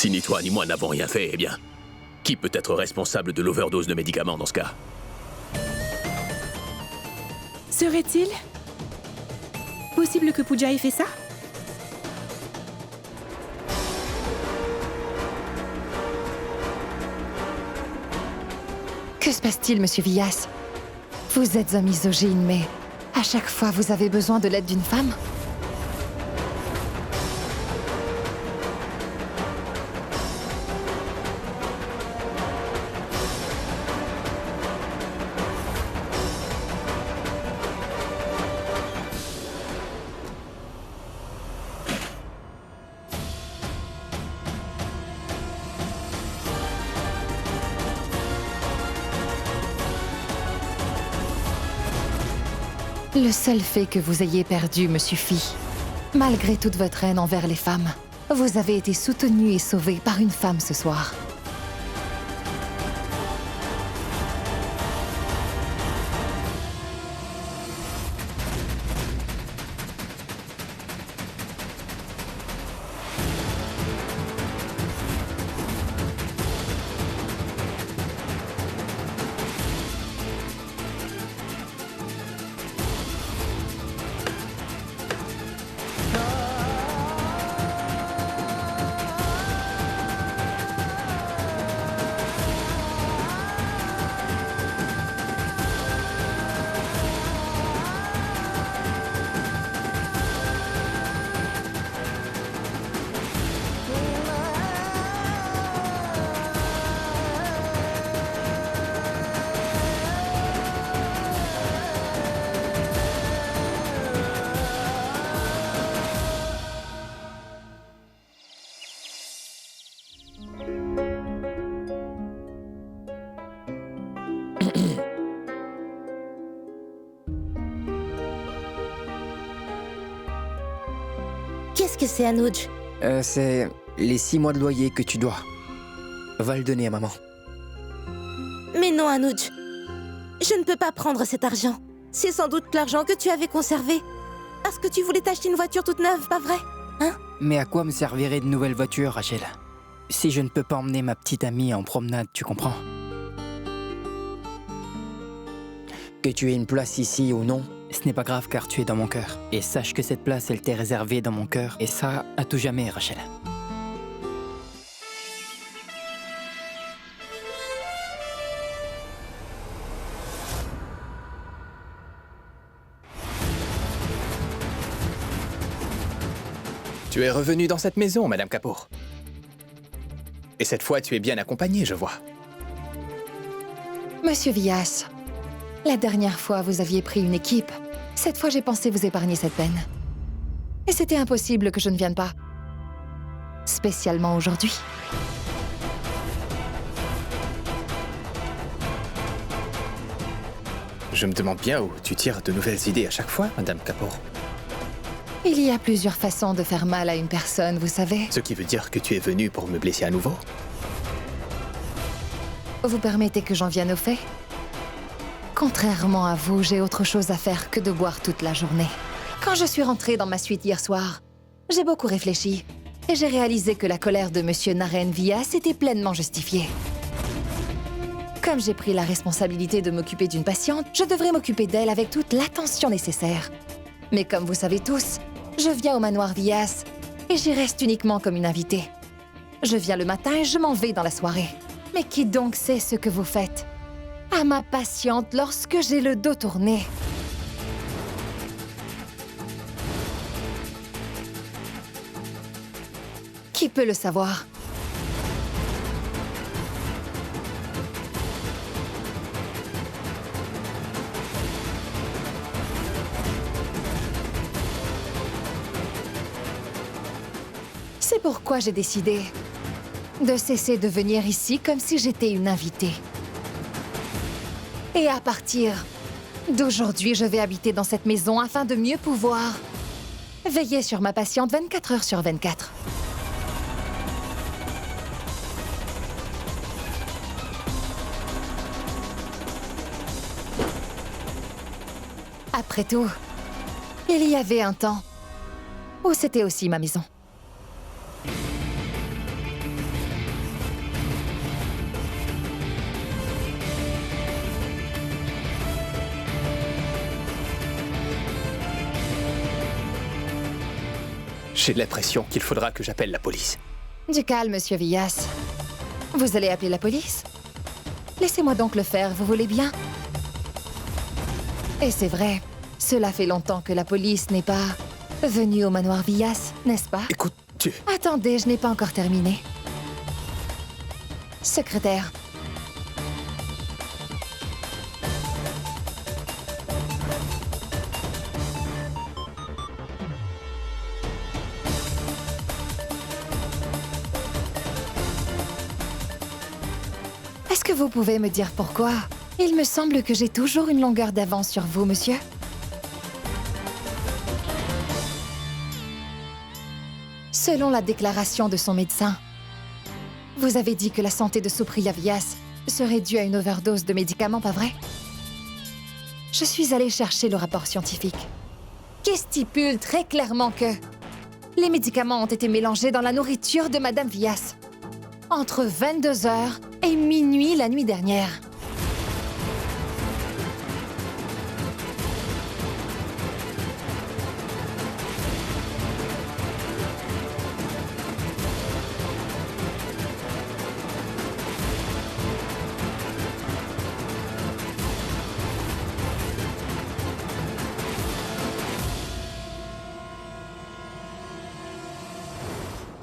Si ni toi ni moi n'avons rien fait, eh bien, qui peut être responsable de l'overdose de médicaments dans ce cas? Serait-il possible que Pooja ait fait ça? Que se passe-t-il, monsieur Vyas? Vous êtes un misogyne, mais à chaque fois, vous avez besoin de l'aide d'une femme? Le seul fait que vous ayez perdu me suffit. Malgré toute votre haine envers les femmes, vous avez été soutenu et sauvé par une femme ce soir. Qu'est-ce que c'est, Anuj? C'est les 6 mois de loyer que tu dois. Va le donner à maman. Mais non, Anuj. Je ne peux pas prendre cet argent. C'est sans doute l'argent que tu avais conservé. Parce que tu voulais t'acheter une voiture toute neuve, pas vrai? Hein? Mais à quoi me servirait de nouvelle voiture, Rachel? Si je ne peux pas emmener ma petite amie en promenade, tu comprends? Que tu aies une place ici ou non, ce n'est pas grave car tu es dans mon cœur. Et sache que cette place, elle t'est réservée dans mon cœur. Et ça, à tout jamais, Rachel. Tu es revenue dans cette maison, Madame Kapoor. Et cette fois, tu es bien accompagnée, je vois. Monsieur Vyas, la dernière fois, vous aviez pris une équipe. Cette fois, j'ai pensé vous épargner cette peine. Et c'était impossible que je ne vienne pas. Spécialement aujourd'hui. Je me demande bien où tu tires de nouvelles idées à chaque fois, Madame Kapoor. Il y a plusieurs façons de faire mal à une personne, vous savez. Ce qui veut dire que tu es venue pour me blesser à nouveau? Vous permettez que j'en vienne au fait? Contrairement à vous, j'ai autre chose à faire que de boire toute la journée. Quand je suis rentrée dans ma suite hier soir, j'ai beaucoup réfléchi et j'ai réalisé que la colère de Monsieur Naren Vyas était pleinement justifiée. Comme j'ai pris la responsabilité de m'occuper d'une patiente, je devrais m'occuper d'elle avec toute l'attention nécessaire. Mais comme vous savez tous, je viens au manoir Vyas et j'y reste uniquement comme une invitée. Je viens le matin et je m'en vais dans la soirée. Mais qui donc sait ce que vous faites à ma patiente lorsque j'ai le dos tourné? Qui peut le savoir? C'est pourquoi j'ai décidé de cesser de venir ici comme si j'étais une invitée. Et à partir d'aujourd'hui, je vais habiter dans cette maison afin de mieux pouvoir veiller sur ma patiente 24 heures sur 24. Après tout, il y avait un temps où c'était aussi ma maison. J'ai l'impression qu'il faudra que j'appelle la police. Du calme, monsieur Villas. Vous allez appeler la police? Laissez-moi donc le faire, vous voulez bien? Et c'est vrai, cela fait longtemps que la police n'est pas venue au manoir Villas, n'est-ce pas? Écoute, tu... Attendez, je n'ai pas encore terminé. Secrétaire. Est-ce que vous pouvez me dire pourquoi? Il me semble que j'ai toujours une longueur d'avance sur vous, monsieur. Selon la déclaration de son médecin, vous avez dit que la santé de Supriya Vyas serait due à une overdose de médicaments, pas vrai? Je suis allée chercher le rapport scientifique, qui stipule très clairement que les médicaments ont été mélangés dans la nourriture de Madame Vyas entre 22h et minuit la nuit dernière.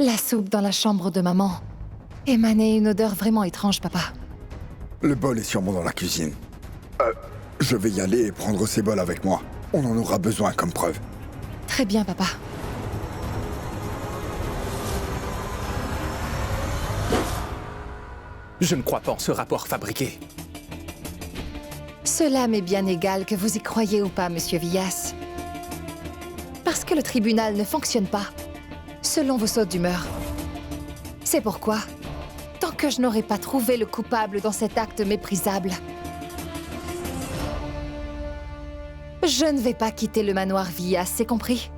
La soupe dans la chambre de maman émanait une odeur vraiment étrange, papa. Le bol est sûrement dans la cuisine. Je vais y aller et prendre ces bols avec moi. On en aura besoin comme preuve. Très bien, papa. Je ne crois pas en ce rapport fabriqué. Cela m'est bien égal que vous y croyez ou pas, monsieur Villas. Parce que le tribunal ne fonctionne pas selon vos sautes d'humeur. C'est pourquoi, tant que je n'aurai pas trouvé le coupable dans cet acte méprisable, je ne vais pas quitter le manoir Villas, c'est compris?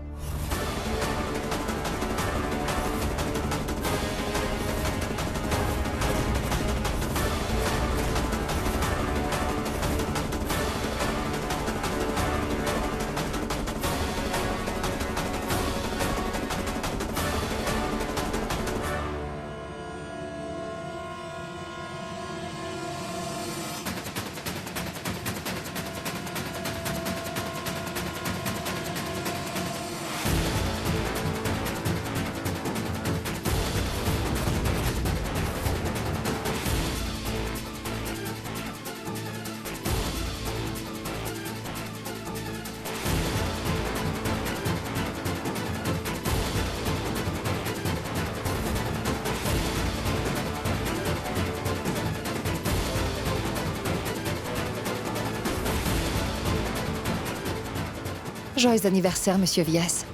Joyeux anniversaire, monsieur Villas.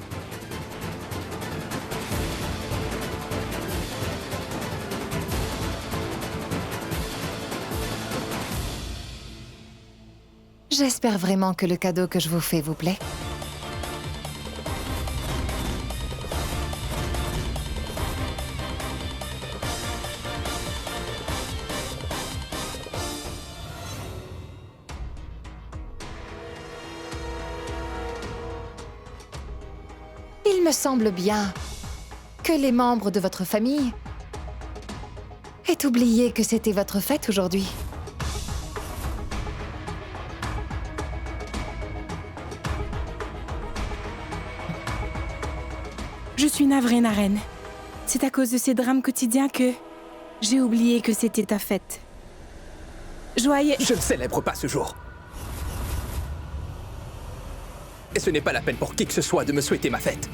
J'espère vraiment que le cadeau que je vous fais vous plaît. Il me semble bien que les membres de votre famille aient oublié que c'était votre fête aujourd'hui. Je suis navrée, Naren. C'est à cause de ces drames quotidiens que j'ai oublié que c'était ta fête. Joyeux... Je ne célèbre pas ce jour. Et ce n'est pas la peine pour qui que ce soit de me souhaiter ma fête.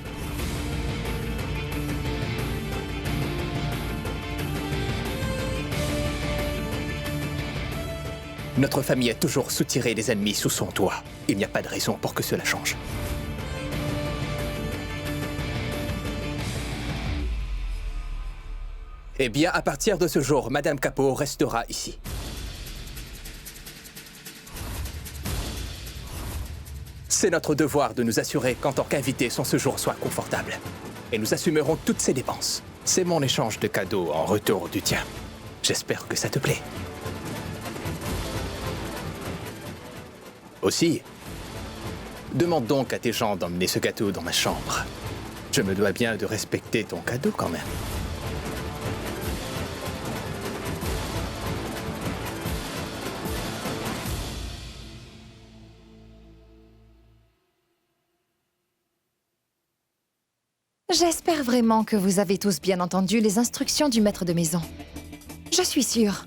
Notre famille a toujours soutiré les ennemis sous son toit. Il n'y a pas de raison pour que cela change. Eh bien, à partir de ce jour, Madame Kapoor restera ici. C'est notre devoir de nous assurer qu'en tant qu'invité, son séjour soit confortable. Et nous assumerons toutes ses dépenses. C'est mon échange de cadeaux en retour du tien. J'espère que ça te plaît. Aussi, demande donc à tes gens d'emmener ce gâteau dans ma chambre. Je me dois bien de respecter ton cadeau quand même. J'espère vraiment que vous avez tous bien entendu les instructions du maître de maison. Je suis sûre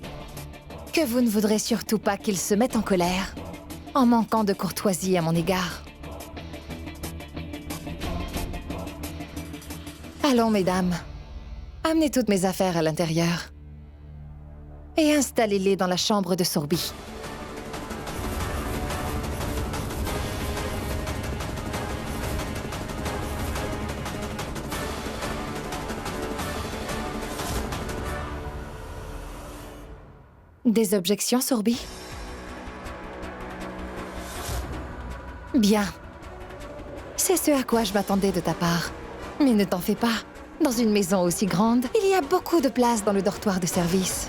que vous ne voudrez surtout pas qu'il se mette en colère en manquant de courtoisie à mon égard. Allons, mesdames, amenez toutes mes affaires à l'intérieur et installez-les dans la chambre de Sourbi. Des objections, Sourbi? Bien. C'est ce à quoi je m'attendais de ta part. Mais ne t'en fais pas. Dans une maison aussi grande, il y a beaucoup de place dans le dortoir de service.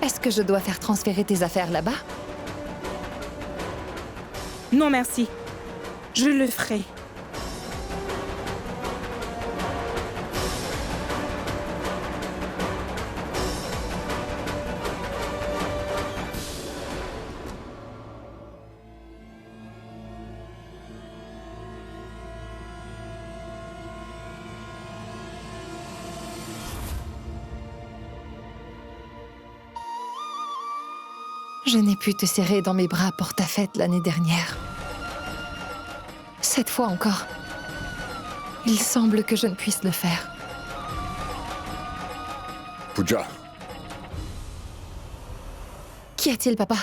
Est-ce que je dois faire transférer tes affaires là-bas? Non, merci. Je le ferai. Je n'ai pu te serrer dans mes bras pour ta fête l'année dernière. Cette fois encore, il semble que je ne puisse le faire. Pooja, Qu'y a-t-il, papa?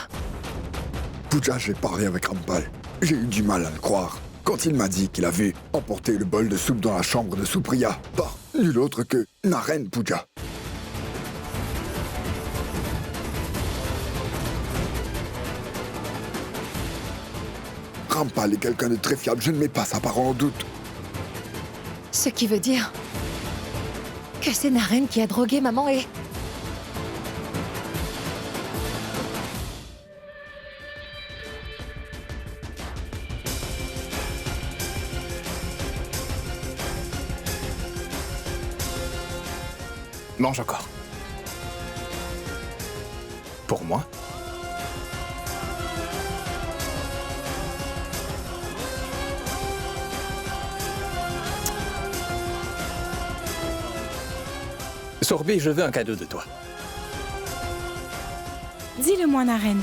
Pooja, j'ai parlé avec Rampal. J'ai eu du mal à le croire. Quand il m'a dit qu'il avait emporté le bol de soupe dans la chambre de Supriya par nul autre que Naren, Pooja. Rampal est quelqu'un de très fiable, je ne mets pas sa parole en doute. Ce qui veut dire que c'est Naren qui a drogué maman et... Mange encore. Pour moi? Sourbi, je veux un cadeau de toi. Dis-le-moi, Naren.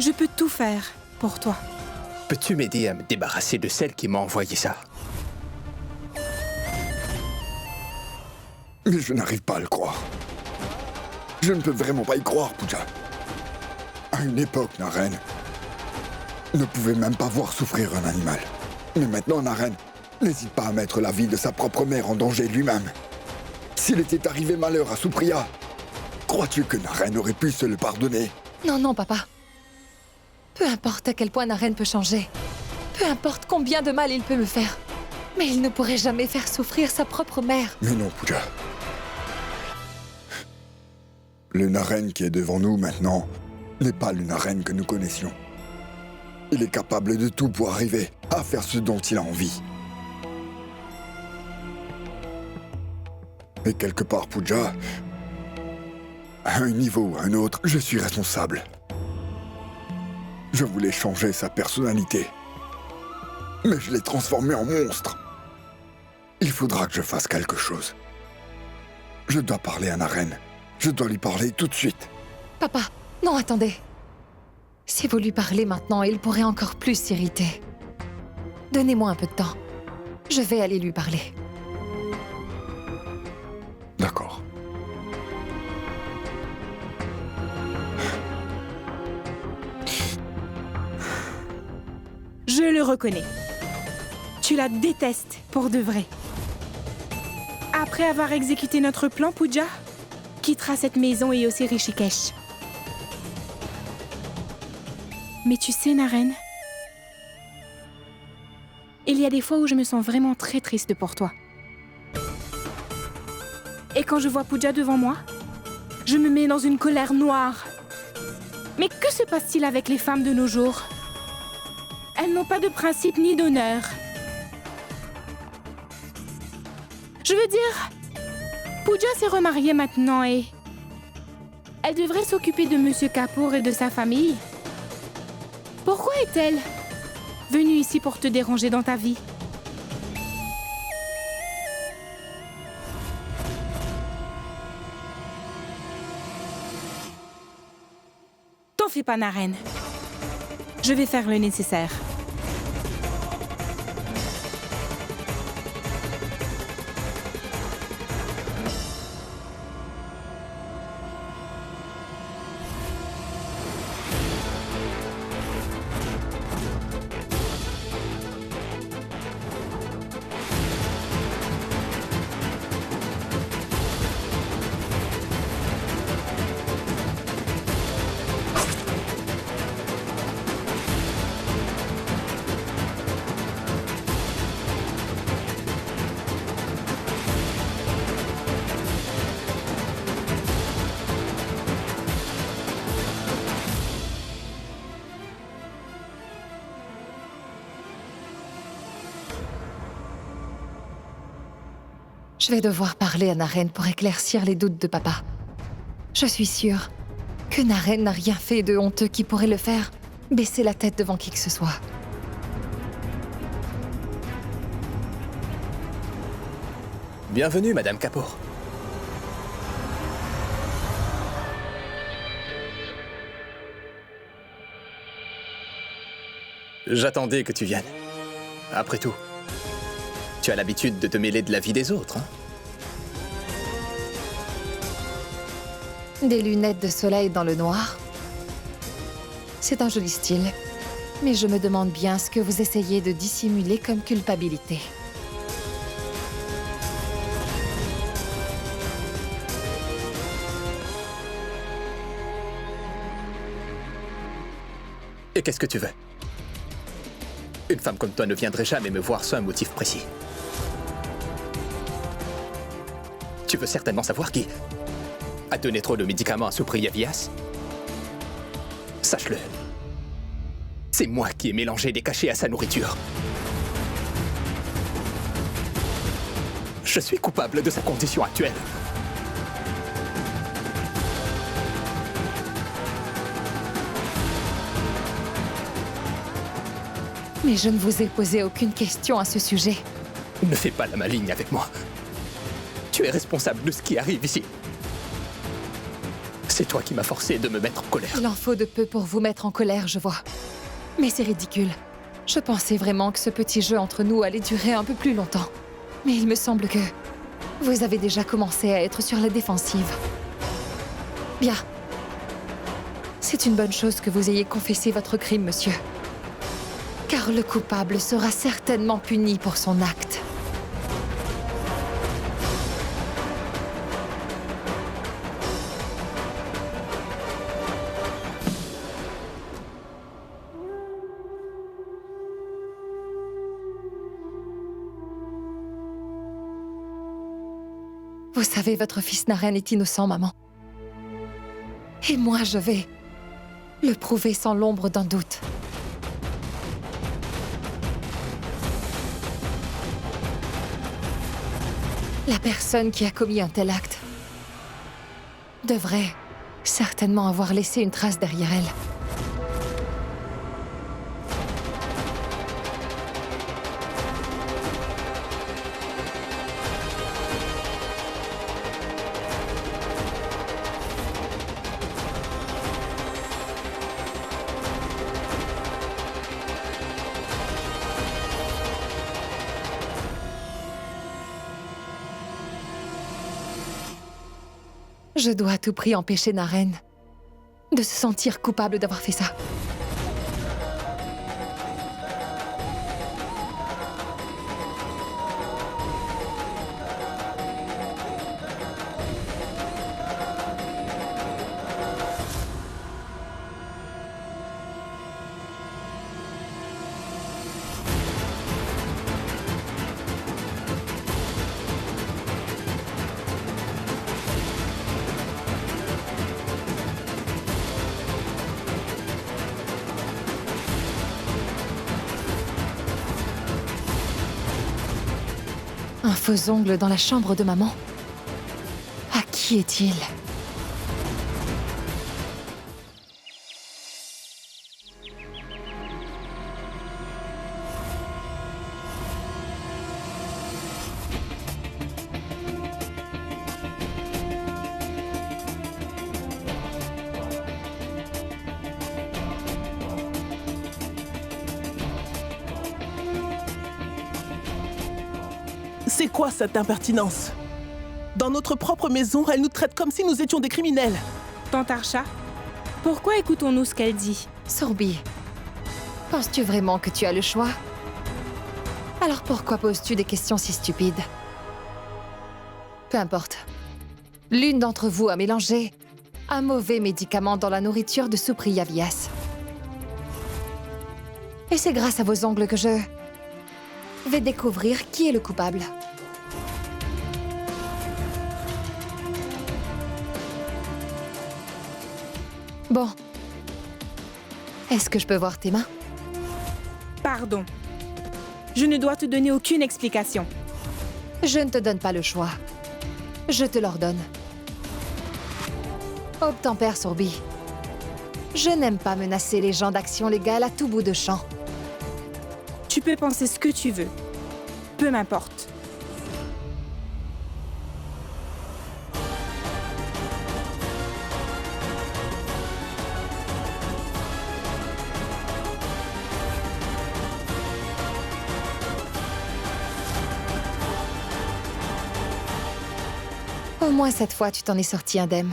Je peux tout faire pour toi. Peux-tu m'aider à me débarrasser de celle qui m'a envoyé ça? Mais je n'arrive pas à le croire. Je ne peux vraiment pas y croire, Pooja. À une époque, Naren ne pouvait même pas voir souffrir un animal. Mais maintenant, Naren n'hésite pas à mettre la vie de sa propre mère en danger lui-même. S'il était arrivé malheur à Supriya, crois-tu que Naren aurait pu se le pardonner? Non, non, papa. Peu importe à quel point Naren peut changer. Peu importe combien de mal il peut me faire. Mais il ne pourrait jamais faire souffrir sa propre mère. Mais non, Pooja. Le Naren qui est devant nous maintenant n'est pas le Naren que nous connaissions. Il est capable de tout pour arriver à faire ce dont il a envie. Et quelque part, Pooja, à un niveau ou à un autre, je suis responsable. Je voulais changer sa personnalité, mais je l'ai transformé en monstre. Il faudra que je fasse quelque chose. Je dois parler à Naren. Je dois lui parler tout de suite. Papa, non, attendez. Si vous lui parlez maintenant, il pourrait encore plus s'irriter. Donnez-moi un peu de temps. Je vais aller lui parler. D'accord. Je le reconnais. Tu la détestes pour de vrai. Après avoir exécuté notre plan, Pooja quittera cette maison et aussi Rishikesh. Mais tu sais, Naren, il y a des fois où je me sens vraiment très triste pour toi. Et quand je vois Pooja devant moi, je me mets dans une colère noire. Mais que se passe-t-il avec les femmes de nos jours? Elles n'ont pas de principe ni d'honneur. Je veux dire, Pooja s'est remariée maintenant et... elle devrait s'occuper de Monsieur Kapoor et de sa famille. Pourquoi est-elle venue ici pour te déranger dans ta vie? T'en fais pas, Naren. Je vais faire le nécessaire. Je vais devoir parler à Naren pour éclaircir les doutes de papa. Je suis sûre que Naren n'a rien fait de honteux qui pourrait le faire baisser la tête devant qui que ce soit. Bienvenue, Madame Kapoor. J'attendais que tu viennes. Après tout, tu as l'habitude de te mêler de la vie des autres, hein? Des lunettes de soleil dans le noir. C'est un joli style. Mais je me demande bien ce que vous essayez de dissimuler comme culpabilité. Et qu'est-ce que tu veux? Une femme comme toi ne viendrait jamais me voir sans un motif précis. Tu veux certainement savoir qui a donné trop de médicaments à Supriya Vyas? Sache-le. C'est moi qui ai mélangé des cachets à sa nourriture. Je suis coupable de sa condition actuelle. Mais je ne vous ai posé aucune question à ce sujet. Ne fais pas la maligne avec moi. Tu es responsable de ce qui arrive ici. C'est toi qui m'as forcé de me mettre en colère. Il en faut de peu pour vous mettre en colère, je vois. Mais c'est ridicule. Je pensais vraiment que ce petit jeu entre nous allait durer un peu plus longtemps. Mais il me semble que vous avez déjà commencé à être sur la défensive. Bien. C'est une bonne chose que vous ayez confessé votre crime, monsieur. Car le coupable sera certainement puni pour son acte. Vous savez, votre fils Naren est innocent, maman. Et moi, je vais le prouver sans l'ombre d'un doute. La personne qui a commis un tel acte devrait certainement avoir laissé une trace derrière elle. Je dois à tout prix empêcher Naren de se sentir coupable d'avoir fait ça. Un faux ongle dans la chambre de maman? À qui est-il? C'est quoi cette impertinence? Dans notre propre maison, elle nous traite comme si nous étions des criminels. Tante Archa, pourquoi écoutons-nous ce qu'elle dit? Sorbi, penses-tu vraiment que tu as le choix? Alors pourquoi poses-tu des questions si stupides? Peu importe. L'une d'entre vous a mélangé un mauvais médicament dans la nourriture de Supriya Vyas. Et c'est grâce à vos ongles que je vais découvrir qui est le coupable. Bon. Est-ce que je peux voir tes mains? Pardon. Je ne dois te donner aucune explication. Je ne te donne pas le choix. Je te l'ordonne. Obtempère, Sorbi. Je n'aime pas menacer les gens d'action légale à tout bout de champ. Tu peux penser ce que tu veux. Peu m'importe. Au moins cette fois, tu t'en es sorti indemne.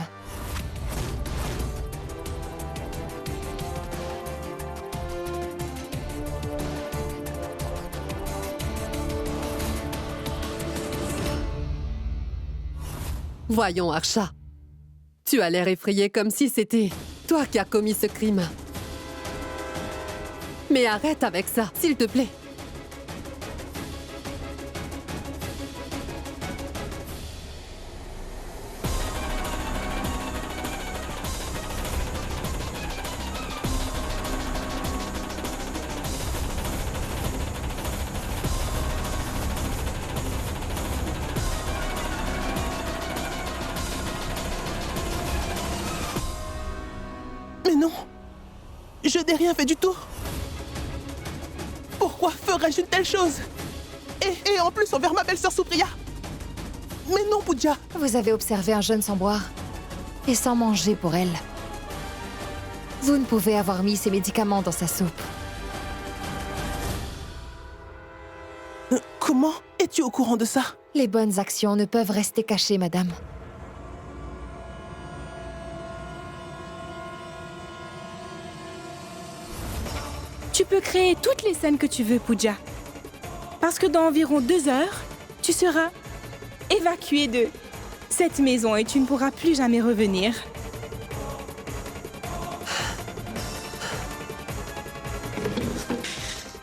Voyons, Archa. Tu as l'air effrayé comme si c'était toi qui as commis ce crime. Mais arrête avec ça, s'il te plaît. Mais non! Je n'ai rien fait du tout! Pourquoi ferais-je une telle chose? Et en plus envers ma belle-sœur Supriya! Mais non, Pooja! Vous avez observé un jeune sans boire et sans manger pour elle. Vous ne pouvez avoir mis ces médicaments dans sa soupe. Comment es-tu au courant de ça? Les bonnes actions ne peuvent rester cachées, madame. Tu peux créer toutes les scènes que tu veux, Pooja. Parce que dans environ 2 heures, tu seras évacuée de cette maison et tu ne pourras plus jamais revenir.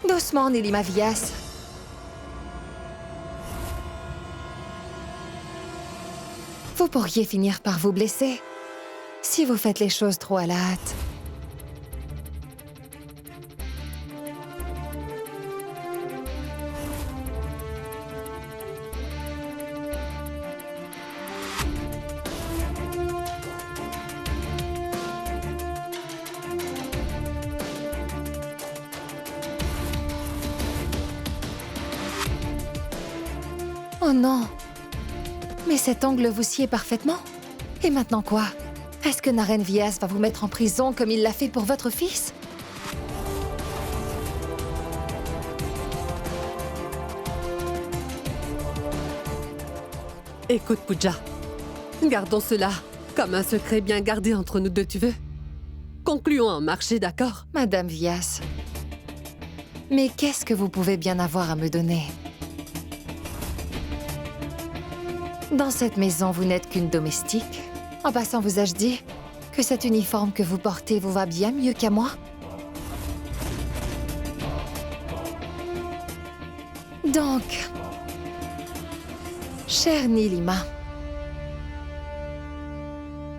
Doucement, Nilima Vyas. Vous pourriez finir par vous blesser si vous faites les choses trop à la hâte. Oh non! Mais cet ongle vous sied parfaitement. Et maintenant quoi? Est-ce que Naren Vyas va vous mettre en prison comme il l'a fait pour votre fils? Écoute, Pooja. Gardons cela comme un secret bien gardé entre nous deux, tu veux? Concluons un marché, d'accord? Madame Vyas. Mais qu'est-ce que vous pouvez bien avoir à me donner? Dans cette maison, vous n'êtes qu'une domestique. En passant, vous ai-je dit que cet uniforme que vous portez vous va bien mieux qu'à moi? Donc, chère Nilima,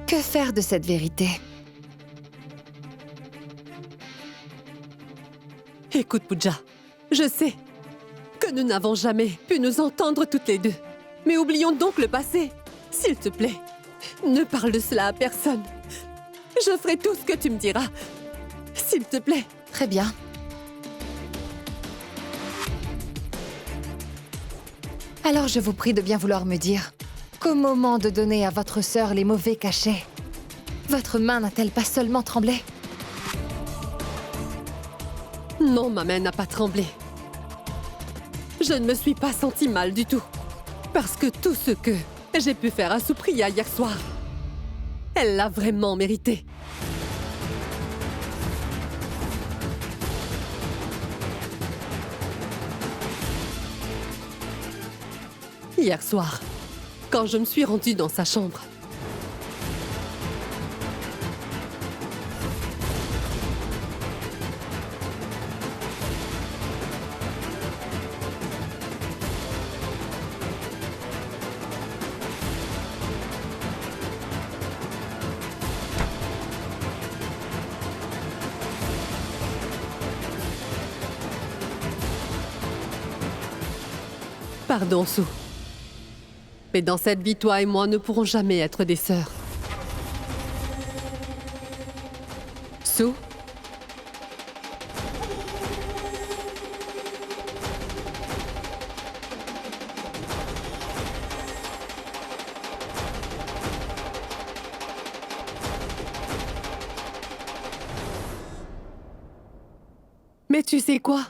que faire de cette vérité? Écoute, Pooja, je sais. que nous n'avons jamais pu nous entendre toutes les deux. Mais oublions donc le passé. S'il te plaît, ne parle de cela à personne. Je ferai tout ce que tu me diras. S'il te plaît. Très bien. Alors je vous prie de bien vouloir me dire qu'au moment de donner à votre sœur les mauvais cachets, votre main n'a-t-elle pas seulement tremblé? Non, ma main n'a pas tremblé. Je ne me suis pas sentie mal du tout. Parce que tout ce que j'ai pu faire à Supriya hier soir, elle l'a vraiment mérité. Hier soir, quand je me suis rendue dans sa chambre, pardon, Sue. Mais dans cette vie, toi et moi ne pourrons jamais être des sœurs. Sue? Mais tu sais quoi?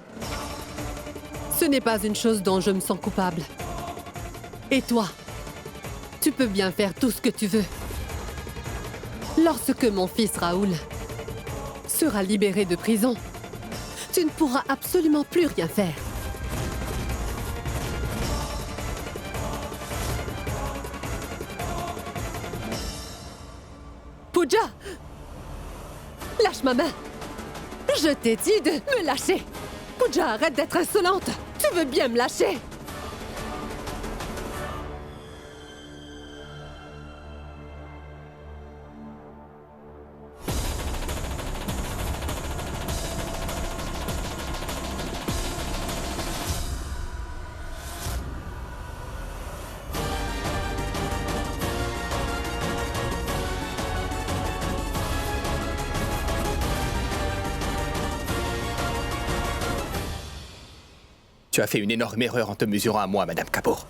Ce n'est pas une chose dont je me sens coupable. Et toi? Tu peux bien faire tout ce que tu veux. Lorsque mon fils Raoul sera libéré de prison, tu ne pourras absolument plus rien faire. Pooja! Lâche ma main! Je t'ai dit de me lâcher! Pooja, arrête d'être insolente! Tu veux bien me lâcher? Tu as fait une énorme erreur en te mesurant à moi, Madame Kapoor.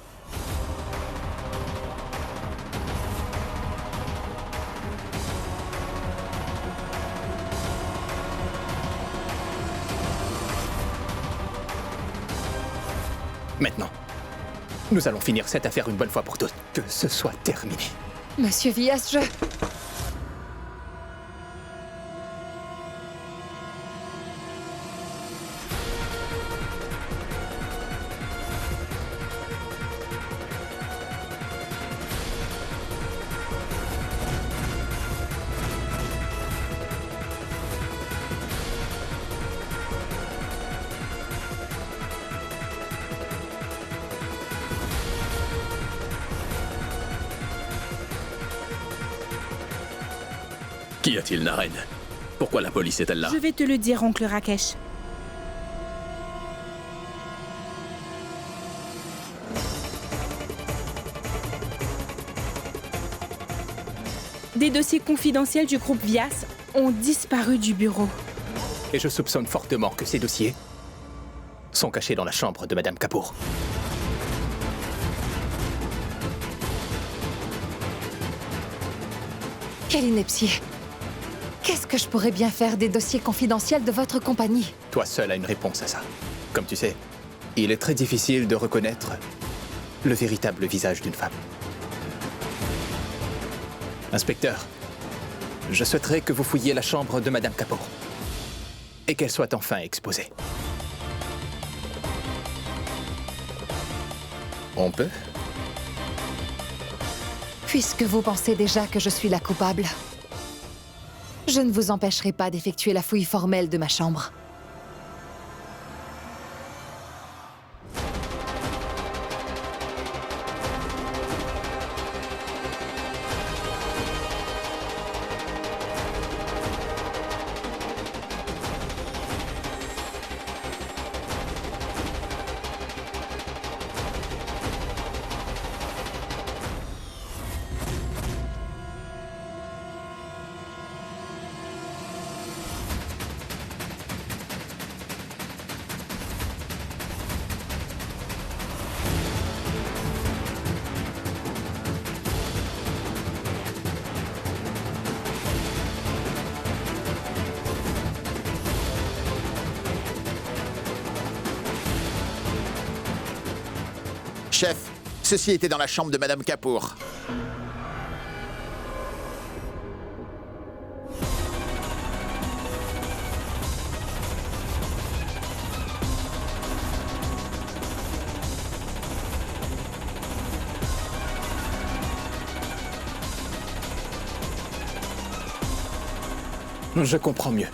Maintenant, nous allons finir cette affaire une bonne fois pour toutes. Que ce soit terminé. Monsieur Vyas, je... Qu'y a-t-il, Naren? Pourquoi la police est-elle là? Je vais te le dire, oncle Rakesh. Des dossiers confidentiels du groupe Vyas ont disparu du bureau. Et je soupçonne fortement que ces dossiers sont cachés dans la chambre de Madame Kapoor. Quelle ineptie! Qu'est-ce que je pourrais bien faire des dossiers confidentiels de votre compagnie? Toi seul as une réponse à ça. Comme tu sais, il est très difficile de reconnaître le véritable visage d'une femme. Inspecteur, je souhaiterais que vous fouilliez la chambre de Madame Kapoor et qu'elle soit enfin exposée. On peut? Puisque vous pensez déjà que je suis la coupable, je ne vous empêcherai pas d'effectuer la fouille formelle de ma chambre. Chef, ceci était dans la chambre de Madame Kapoor. Je comprends mieux.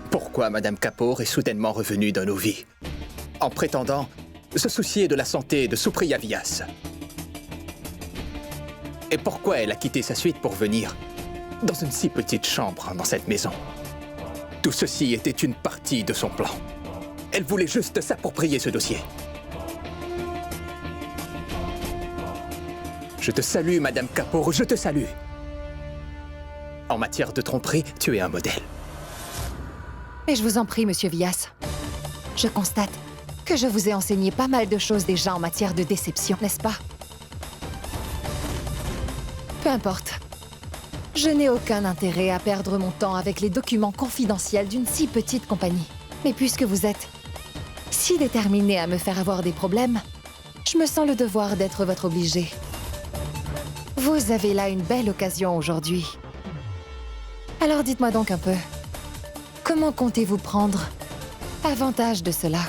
Pourquoi Madame Kapoor est soudainement revenue dans nos vies, en prétendant se soucier de la santé de Supriya Vyas. Et pourquoi elle a quitté sa suite pour venir dans une si petite chambre dans cette maison. Tout ceci était une partie de son plan. Elle voulait juste s'approprier ce dossier. Je te salue, Madame Kapoor, je te salue. En matière de tromperie, tu es un modèle. Et je vous en prie, Monsieur Vyas. Je constate que je vous ai enseigné pas mal de choses déjà en matière de déception, n'est-ce pas? Peu importe. Je n'ai aucun intérêt à perdre mon temps avec les documents confidentiels d'une si petite compagnie. Mais puisque vous êtes si déterminé à me faire avoir des problèmes, je me sens le devoir d'être votre obligé. Vous avez là une belle occasion aujourd'hui. Alors dites-moi donc un peu, comment comptez-vous prendre avantage de cela?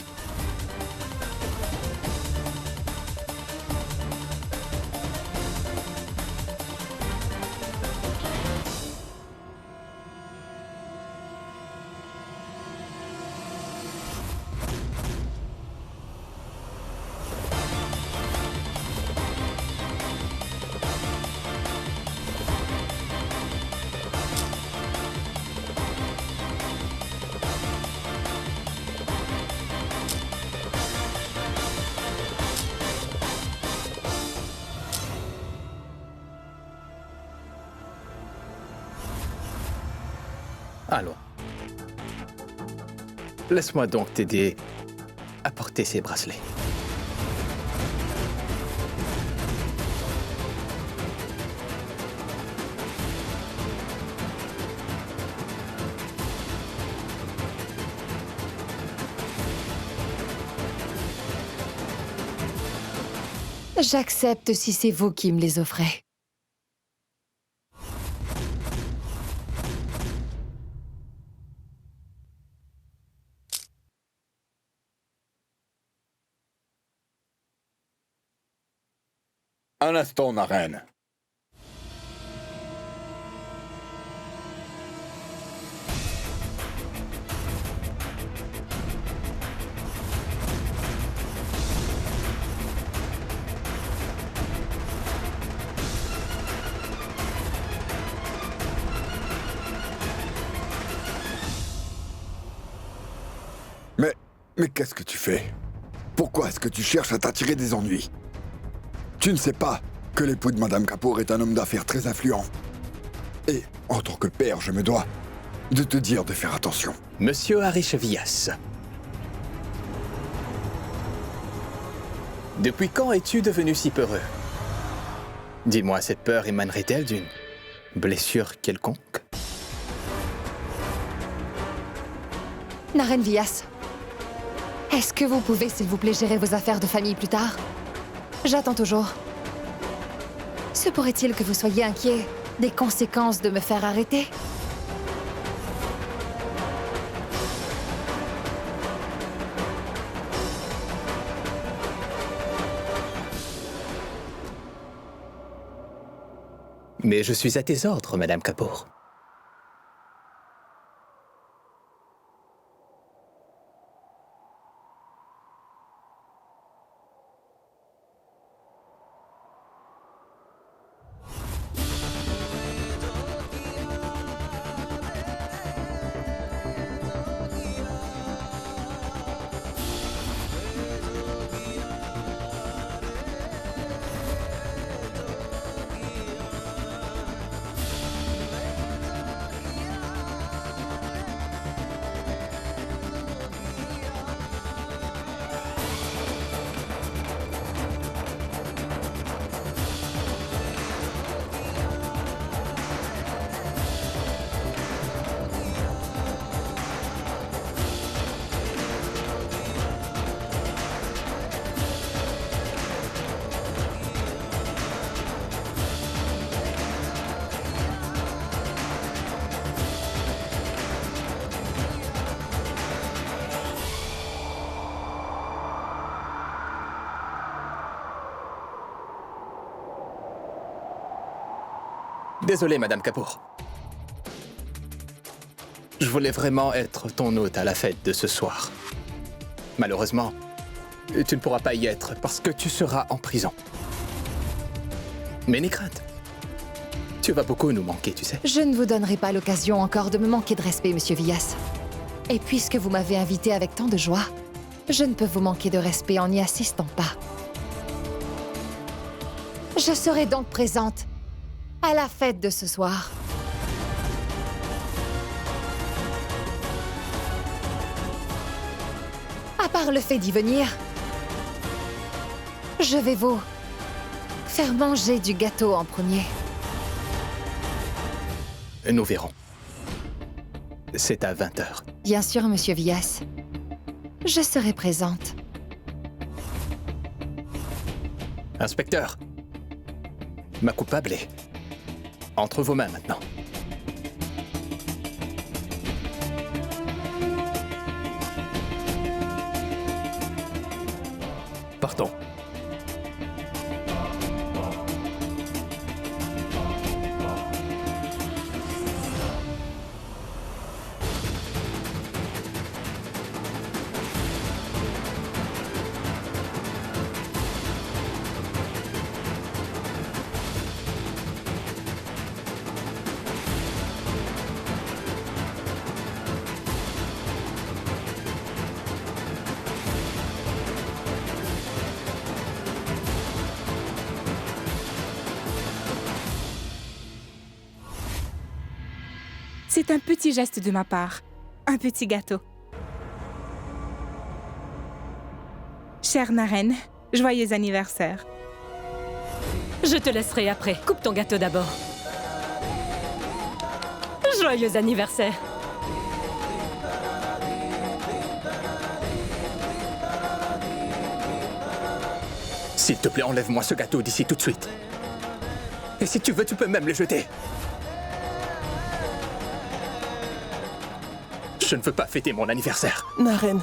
Allons. Laisse-moi donc t'aider à porter ces bracelets. J'accepte si c'est vous qui me les offrez. Un instant, Naren. Mais qu'est-ce que tu fais? Pourquoi est-ce que tu cherches à t'attirer des ennuis? Tu ne sais pas que l'époux de Madame Kapoor est un homme d'affaires très influent. Et, en tant que père, je me dois de te dire de faire attention. Monsieur Harish Vyas. Depuis quand es-tu devenu si peureux? Dis-moi, cette peur émanerait-elle d'une blessure quelconque? Naren Vyas, est-ce que vous pouvez, s'il vous plaît, gérer vos affaires de famille plus tard? J'attends toujours. Se pourrait-il que vous soyez inquiet des conséquences de me faire arrêter? Mais je suis à tes ordres, Madame Kapoor. Désolé, Madame Kapoor. Je voulais vraiment être ton hôte à la fête de ce soir. Malheureusement, tu ne pourras pas y être parce que tu seras en prison. Mais n'aie crainte. Tu vas beaucoup nous manquer, tu sais. Je ne vous donnerai pas l'occasion encore de me manquer de respect, Monsieur Villas. Et puisque vous m'avez invité avec tant de joie, je ne peux vous manquer de respect en n'y assistant pas. Je serai donc présente à la fête de ce soir. À part le fait d'y venir, je vais vous faire manger du gâteau en premier. Nous verrons. C'est à 20h. Bien sûr, Monsieur Villas. Je serai présente. Inspecteur, ma coupable est entre vos mains maintenant. Partons. C'est un petit geste de ma part. Un petit gâteau. Chère Naren, joyeux anniversaire. Je te laisserai après. Coupe ton gâteau d'abord. Joyeux anniversaire. S'il te plaît, enlève-moi ce gâteau d'ici tout de suite. Et si tu veux, tu peux même le jeter. Je ne veux pas fêter mon anniversaire. Naren,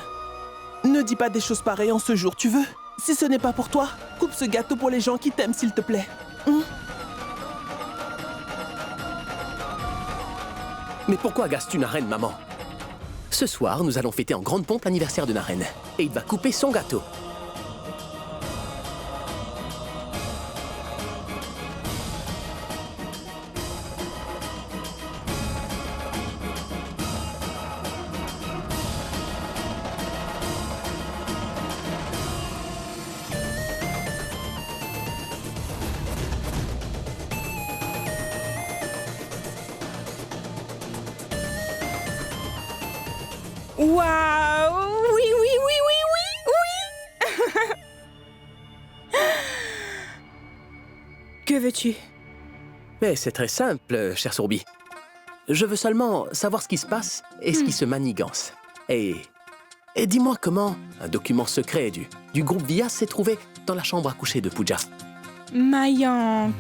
ne dis pas des choses pareilles en ce jour, tu veux? Si ce n'est pas pour toi, coupe ce gâteau pour les gens qui t'aiment, s'il te plaît. Mais pourquoi agaces-tu Naren, maman? Ce soir, nous allons fêter en grande pompe l'anniversaire de Naren. Et il va couper son gâteau. Waouh! Oui, oui, oui, oui, oui, oui! Que veux-tu? Mais c'est très simple, cher Sourbi. Je veux seulement savoir ce qui se passe et ce qui se manigance. Et dis-moi comment un document secret du groupe Villas s'est trouvé dans la chambre à coucher de Pooja. Mayank.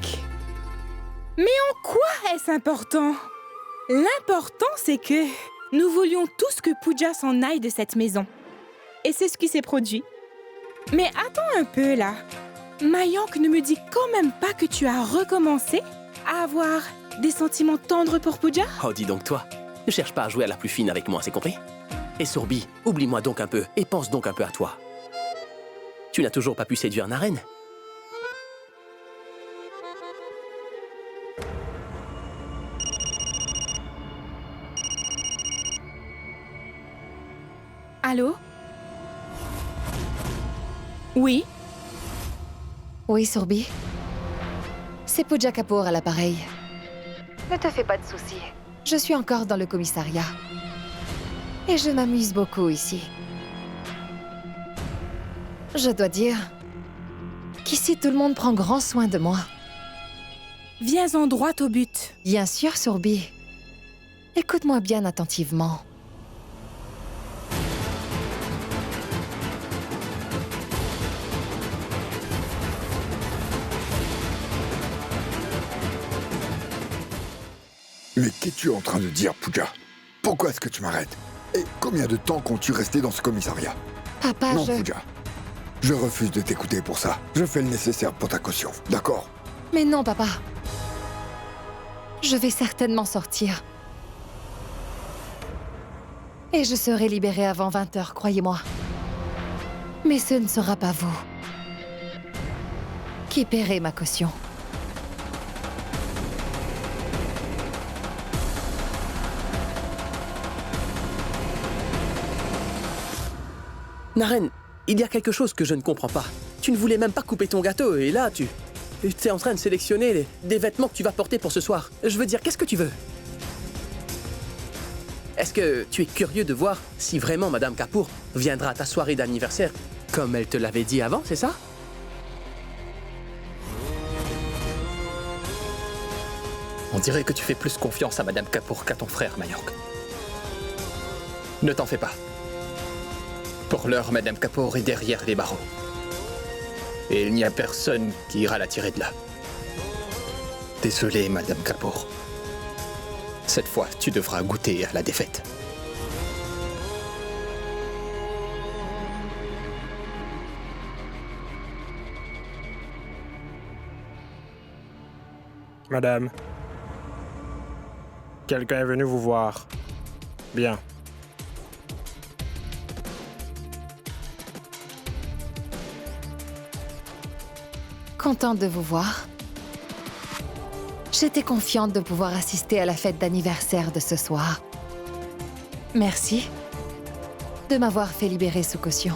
Mais en quoi est-ce important? L'important, c'est que nous voulions tous que Pooja s'en aille de cette maison. Et c'est ce qui s'est produit. Mais attends un peu, là. Mayank ne me dit quand même pas que tu as recommencé à avoir des sentiments tendres pour Pooja? Oh, dis donc toi, ne cherche pas à jouer à la plus fine avec moi, c'est compris? Et Sourbi, oublie-moi donc un peu et pense donc un peu à toi. Tu n'as toujours pas pu séduire Naren? Allô? Oui? Oui, Sourbi. C'est Pooja Kapoor à l'appareil. Ne te fais pas de soucis. Je suis encore dans le commissariat. Et je m'amuse beaucoup ici. Je dois dire qu'ici tout le monde prend grand soin de moi. Viens en droit au but. Bien sûr, Sourbi. Écoute-moi bien attentivement. Mais qu'es-tu en train de dire, Pooja? Pourquoi est-ce que tu m'arrêtes? Et combien de temps comptes-tu rester dans ce commissariat? Papa, non, Pooja. Je refuse de t'écouter pour ça. Je fais le nécessaire pour ta caution, d'accord? Mais non, papa. Je vais certainement sortir. Et je serai libérée avant 20h, croyez-moi. Mais ce ne sera pas vous qui paierez ma caution. Naren, il y a quelque chose que je ne comprends pas. Tu ne voulais même pas couper ton gâteau et là, tu es en train de sélectionner des vêtements que tu vas porter pour ce soir. Je veux dire, qu'est-ce que tu veux? Est-ce que tu es curieux de voir si vraiment Madame Kapoor viendra à ta soirée d'anniversaire comme elle te l'avait dit avant, c'est ça? On dirait que tu fais plus confiance à Madame Kapoor qu'à ton frère, Mayank. Ne t'en fais pas. Pour l'heure, Madame Kapoor est derrière les barreaux. Et il n'y a personne qui ira la tirer de là. Désolé, Madame Kapoor. Cette fois, tu devras goûter à la défaite. Madame. Quelqu'un est venu vous voir. Bien. Contente de vous voir. J'étais confiante de pouvoir assister à la fête d'anniversaire de ce soir. Merci de m'avoir fait libérer sous caution.